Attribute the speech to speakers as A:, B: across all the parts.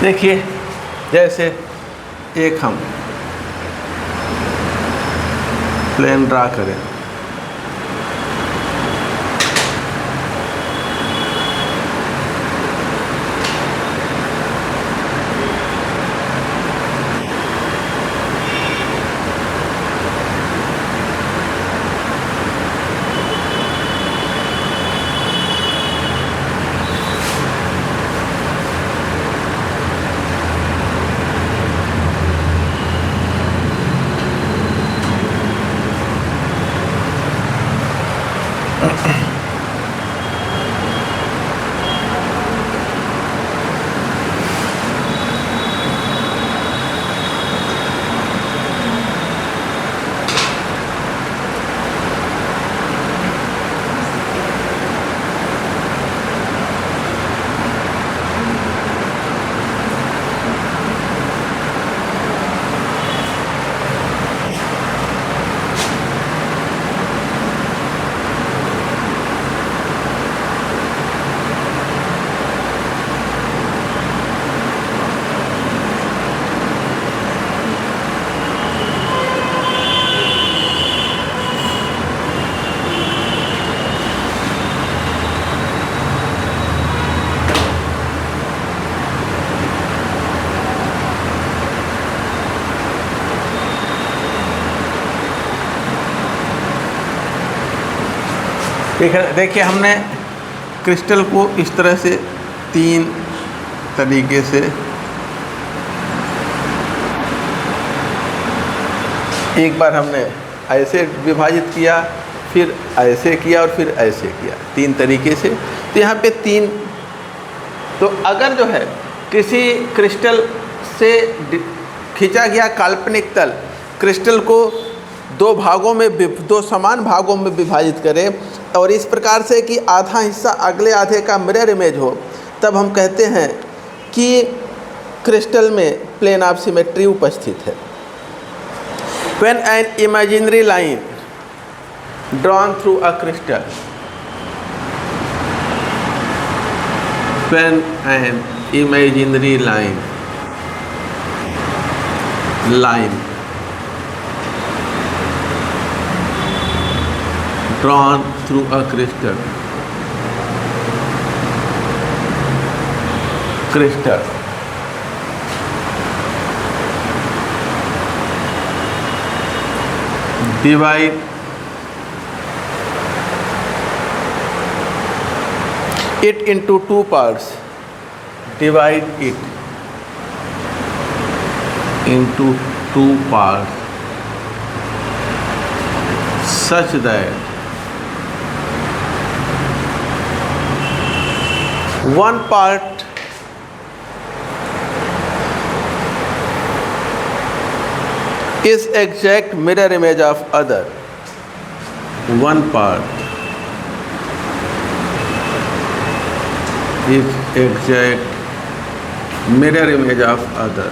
A: देखिए, जैसे एक हम प्लेन ड्रा करें, देखिए हमने क्रिस्टल को इस तरह से 3 तरीके से एक बार हमने ऐसे विभाजित किया, फिर ऐसे किया और फिर ऐसे किया, 3 तरीके से। तो यहाँ पे 3, तो अगर जो है किसी क्रिस्टल से खींचा गया काल्पनिक तल क्रिस्टल को 2 समान भागों में विभाजित करें और इस प्रकार से कि आधा हिस्सा अगले आधे का मिरर इमेज हो, तब हम कहते हैं कि क्रिस्टल में प्लेन ऑफ सिमेट्री उपस्थित है। When an imaginary line drawn through a crystal, when an imaginary line drawn through a crystal divide it into 2 parts, divide it into 2 parts such that one part is exact mirror image of other. One part is exact mirror image of other.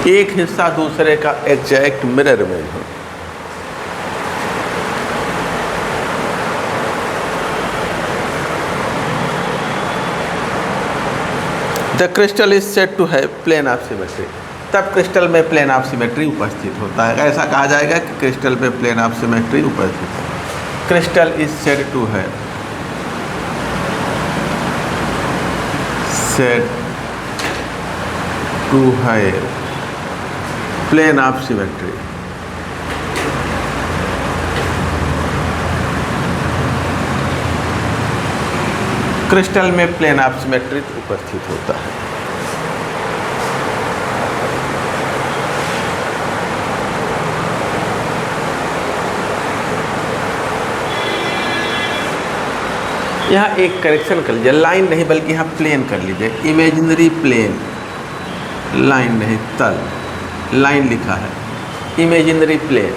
A: एक हिस्सा दूसरे का exact mirror image हो। The crystal is said to have plane of symmetry. तब crystal में plane of symmetry उपस्थित होता है। ऐसा कहा जाएगा कि क्रिस्टल में प्लेन ऑफ सिमेट्री उपस्थित है। क्रिस्टल इज सेड टू है प्लेन ऑफ सिमेट्री। क्रिस्टल में प्लेन ऑफ सिमेट्री उपस्थित होता है। यहाँ एक करेक्शन कर लीजिए, लाइन नहीं बल्कि यहाँ प्लेन कर लीजिए, इमेजिनरी प्लेन, लाइन नहीं तल, लाइन लिखा है, इमेजिनरी प्लेन।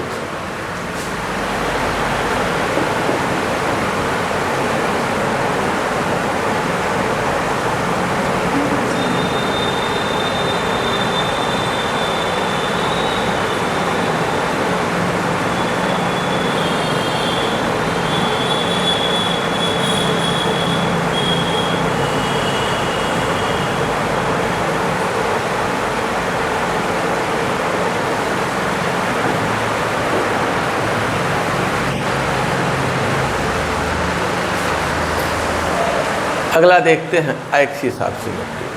A: अगला देखते हैं axis of symmetry.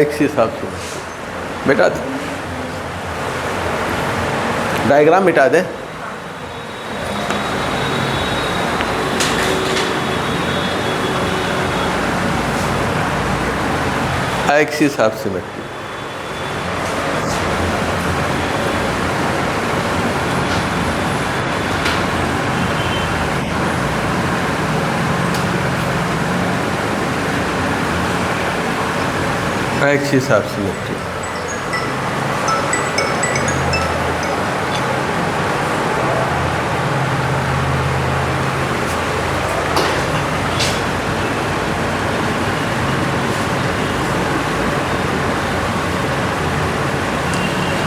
A: Axis of symmetry मिटा दे, डायग्राम मिटा दे। Axis of symmetry, axis of symmetry.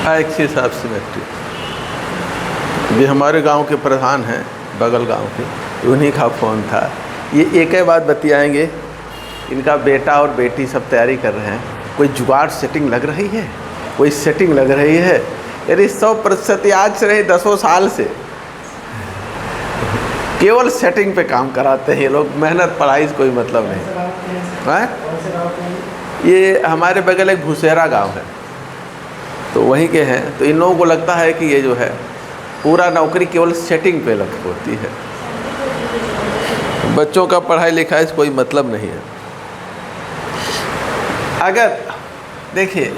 A: Axis of symmetry. ये हमारे गांव के प्रधान हैं, बगल गांव के, उन्हीं का फ़ोन था। ये एक ही बात बतियाएंगे, इनका बेटा और बेटी सब तैयारी कर रहे हैं, कोई जुगाड़ सेटिंग लग रही है, कोई सेटिंग लग रही है। यदि 100% आज से नहीं, 10 साल से केवल सेटिंग पे काम कराते हैं ये लोग, मेहनत पढ़ाई से कोई मतलब नहीं है। ये हमारे बगल एक भूसेरा गाँव है, तो वहीं के हैं। तो इन लोगों को लगता है कि ये जो है पूरा नौकरी केवल सेटिंग पे लग होती है, बच्चों का पढ़ाई लिखाई से कोई मतलब नहीं है। अगर देखिए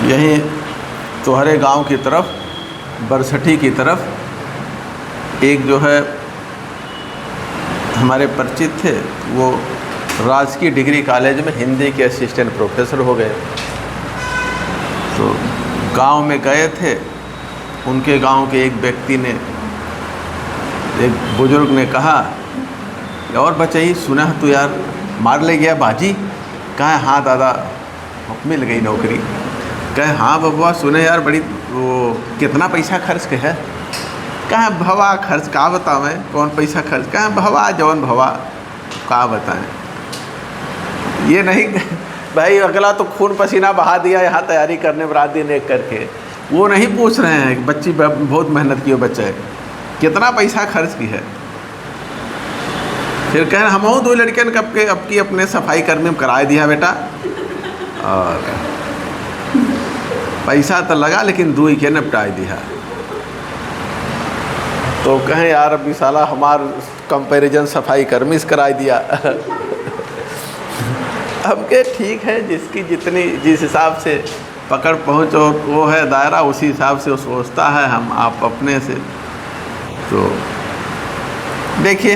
A: यहीं तुम्हारे गांव की तरफ, बरसठी की तरफ एक जो है हमारे परिचित थे, वो राजकीय डिग्री कॉलेज में हिंदी के असिस्टेंट प्रोफेसर हो गए। तो गांव में गए थे, उनके गांव के एक व्यक्ति ने, एक बुजुर्ग ने कहा, और बच्चे सुना तू यार मार ले गया बाजी? कहा हाँ दादा मिल गई नौकरी। कहे हाँ बबुआ सुने यार बड़ी वो कितना पैसा खर्च के है? कहाँ भवा खर्च का बताओ, मैं कौन पैसा खर्च, कहाँ भवा जौन भवा का बताएं। ये नहीं भाई, अगला तो खून पसीना बहा दिया यहाँ तैयारी करने में रात दिन एक करके, वो नहीं पूछ रहे हैं बच्ची बहुत मेहनत की हो, बच्चे कितना पैसा खर्च की है। फिर कह हम 2 लड़कियन कब के अब की अपने सफाई कर्मी में कराए दिया बेटा, और पैसा तो लगा लेकिन 2 के निपटाई दिया। तो कहें यार अभी साला हमार कंपैरिजन सफाई कर्मी से कराई दिया। अब के ठीक है, जिसकी जितनी जिस हिसाब से पकड़ पहुँच और वो है दायरा, उसी हिसाब से वो सोचता है। हम आप अपने से तो देखिए,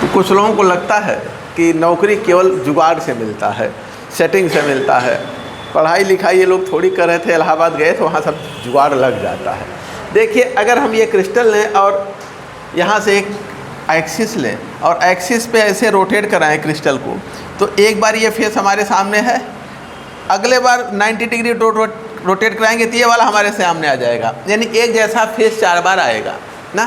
A: तो कुछ लोगों को लगता है कि नौकरी केवल जुगाड़ से मिलता है, सेटिंग से मिलता है। पढ़ाई लिखाई ये लोग थोड़ी कर रहे थे, इलाहाबाद गए तो वहाँ सब जुगाड़ लग जाता है। देखिए, अगर हम ये क्रिस्टल लें और यहाँ से एक एक्सिस लें और एक्सिस पे ऐसे रोटेट कराएं क्रिस्टल को, तो एक बार ये फेस हमारे सामने है, अगले बार 90 डिग्री रोटेट कराएंगे तो ये वाला हमारे सामने आ जाएगा, यानी एक जैसा फेस 4 बार आएगा ना।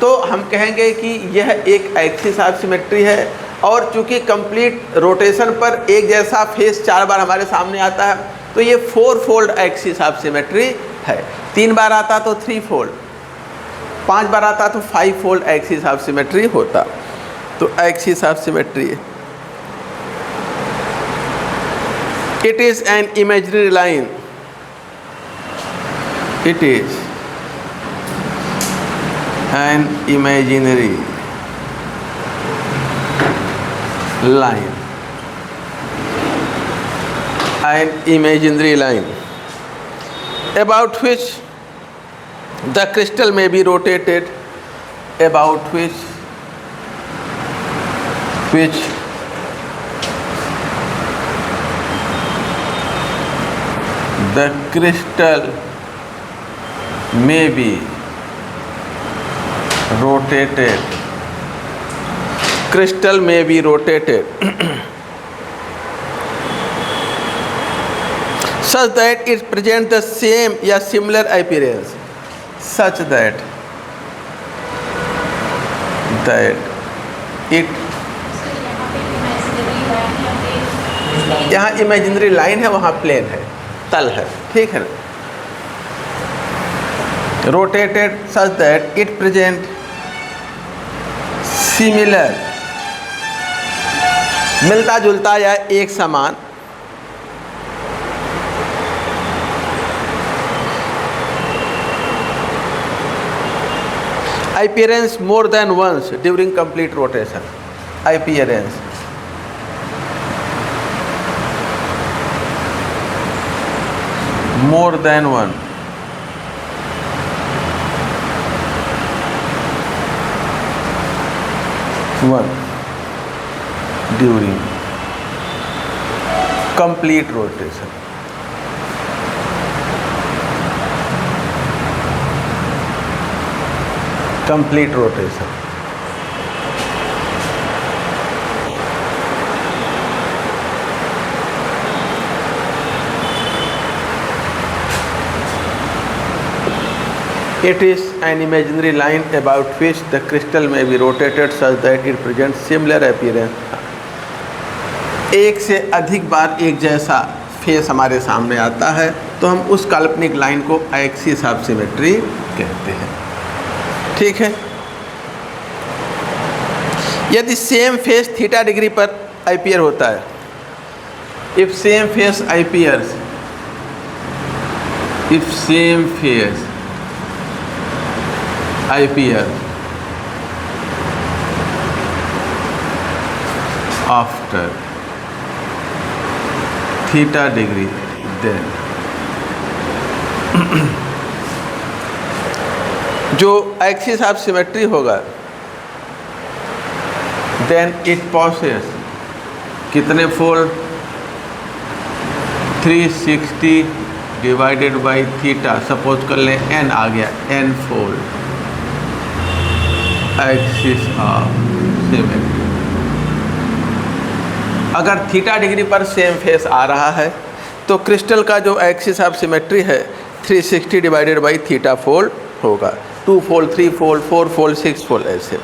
A: तो हम कहेंगे कि यह एक एक्सिस ऑफ सिमेट्री है, और चूंकि कंप्लीट रोटेशन पर एक जैसा फेस 4 बार हमारे सामने आता है, तो ये 4 फोल्ड एक्सिस ऑफ सिमेट्री है। 3 बार आता तो 3 फोल्ड, 5 बार आता तो 5 फोल्ड एक्सिस ऑफ सिमेट्री होता। तो axis of symmetry, it is an imaginary line, it is an imaginary line, an imaginary line about which the crystal may be rotated, about which the crystal may be rotated, crystal may be rotated such that it presents the same या similar appearance, such that it, यहाँ imaginary line है, वहाँ plane है, तल है, ठीक है ना। Rotated such that it present similar, मिलता जुलता या एक समान, appearance more than once during complete rotation, appearance more than one, during complete rotation. Complete rotation. It is an imaginary line about which the crystal may be rotated such that it presents similar appearance. एक से अधिक बार एक जैसा face हमारे सामने आता है तो हम उस काल्पनिक लाइन को एक्सिस ऑफ सिमेट्री कहते हैं, ठीक है। यदि सेम फेस थीटा डिग्री पर अपीयर होता है, if same face appears, if same face appear after theta degree, then जो एक्सिस ऑफ सिमेट्री होगा, देन इट पॉसेस कितने fold, 360 divided by theta, suppose कर लें n आ गया, n fold axis of symmetry. अगर थीटा डिग्री पर same face आ रहा है तो क्रिस्टल का जो एक्सिस ऑफ सिमेट्री है 360 डिवाइडेड बाई थीटा फोल्ड होगा, 2 फोल्ड, 3 फोल्ड, 4 फोल्ड, 6 फोल्ड ऐसे।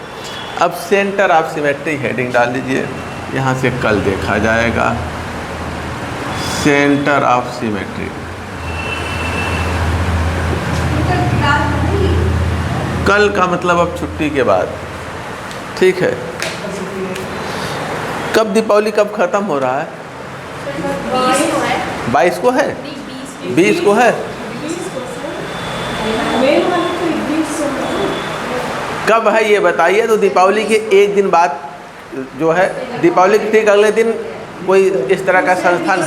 A: अब सेंटर ऑफ सिमेट्री हेडिंग डाल दीजिए, यहाँ से कल देखा जाएगा। सेंटर ऑफ सिमेट्री, कल का मतलब अब छुट्टी के बाद, ठीक है। कब दीपावली कब ख़त्म हो रहा है? 22 को है, 20 को है। कब है ये बताइए। तो दीपावली के एक दिन बाद जो है, दीपावली के ठीक अगले दिन कोई इस तरह का संस्थान,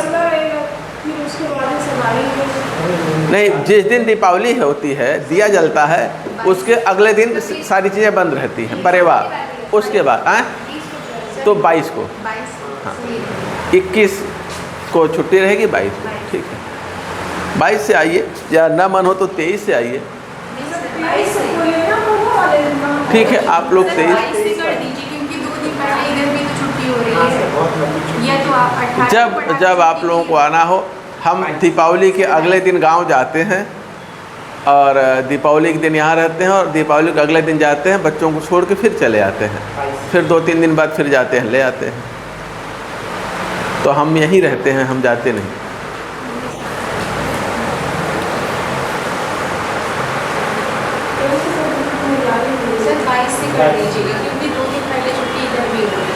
A: नहीं, जिस दिन दीपावली होती है, दिया जलता है, उसके अगले दिन सारी चीज़ें बंद रहती हैं, परिवार। उसके बाद तो 22 को, हाँ, 21 को छुट्टी रहेगी, 22 को, ठीक है। 22 से आइए, या ना मन हो तो 23 से आइए, ठीक है। आप लोग 23 जब आप लोगों को आना हो, हम दीपावली के अगले दिन गांव जाते हैं और दीपावली के दिन यहाँ रहते हैं और दीपावली के अगले दिन जाते हैं, बच्चों को छोड़ के फिर चले आते हैं, फिर 2-3 दिन बाद फिर जाते हैं, ले आते हैं। तो हम यहीं रहते हैं, हम जाते नहीं।
B: सर 22 से कर दीजिएगा, क्योंकि 2 दिन पहले छुट्टी इधर भी होगी।